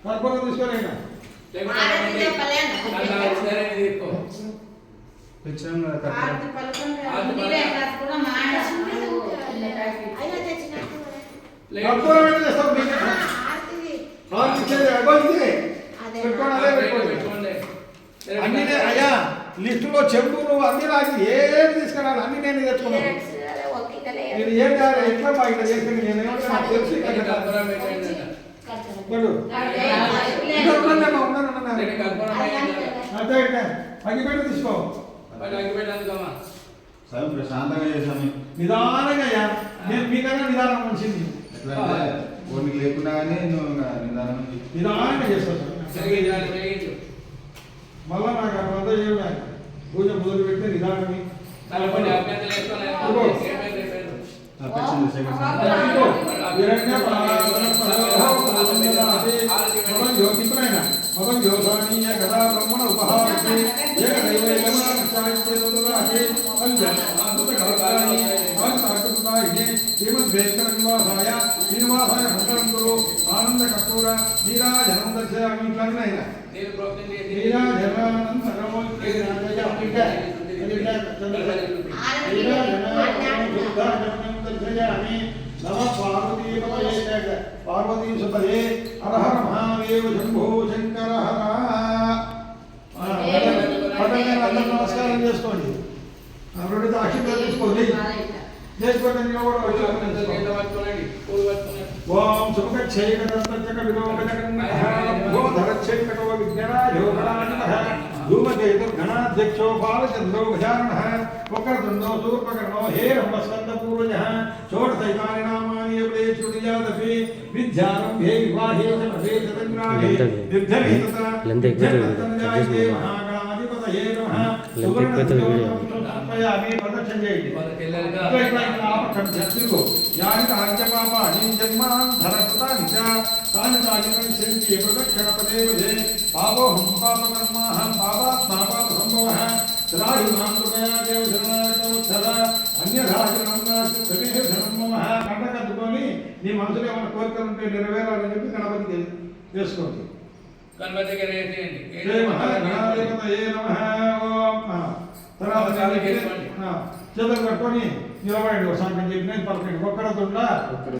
కర్పూరం తీసుకోలేనా కర్పూరం ఏం చేస్తావు అన్ని అయ్యా లిస్టులో చెంబులు అన్ని రాసి ఏం తీసుకురాలి అన్ని నేను తెచ్చుకున్నాను నేను ఏం చేయాలి ఎట్లా మా ఇక్కడ చేసింది నేను నాకు తెలిసి అగ్గిపెట్టి తీసుకో ప్రశాంతంగా చేసాము నిదానంగా నేను మీకన్నా నిదానం మంచిది కొన్ని లేకుండా కానీ నిదానంగా చేస్తాను మళ్ళా నాకు అవంతా చేయడానికి పూజ మొదలు పెడితే నిదానమే శ్రీనివాసాయ మంగళం గురు ఆనంద కర్పూర నీరాజనం దర్శయామి ఇట్లన్నైనా నీరాజనం దర్శయామి నమ పార్వతీ సుతయే హర హర మహాదేవ శంభో శంకర హర నమస్కారం చేసుకోండి రెండు ఆశీర్వాదం తీసుకోండి ఓం సుముఖక్షేకటంతక విలోకజగన్మధరక్షేకటో విజ్ఞాయోగణాధిపః ధూమకేతుర్గణాధ్యక్షో బాలచంద్రో గజాననః వక్రతుండో శూర్పకర్ణో హేరంబస్కందపూర్వజः షోడశైతాని నామాని ఎవడే శృణుయాదపి విద్యారంభే వివాహే చ మహే చతంగ్రాహే నిర్ధరితత జన్మతంజాయతే మహాగణాధిపతయే నమః సువర్ణస్యోమయామి ప్రదక్షిణ చేయండి యాని జన్మాంధరకృతాని చ తాని తాని ప్రదక్షిణపదే వదే పాపోహం పాపకర్మాహం పాపాత్మా పాపసంభవః త్రాహి మాం కృపయా దేవ శరణాగతవత్సల అన్యథాచరణం నాస్తి త్వమేవ శరణం మమ కంటకద్దుకొని నీ మనసులో ఏమైనా కోరికలు ఉంటే నెరవేరాలని చెప్పి గణపతికి వేసుకోండి గణపతికి రేయండి జయ మహాగణాధిపతయే నమః ఓం తర్వాత చేతులు కట్టుకొని నిలబడండి ఒకసారి నేను చెప్పినది పలకండి ఒక్కడతుండా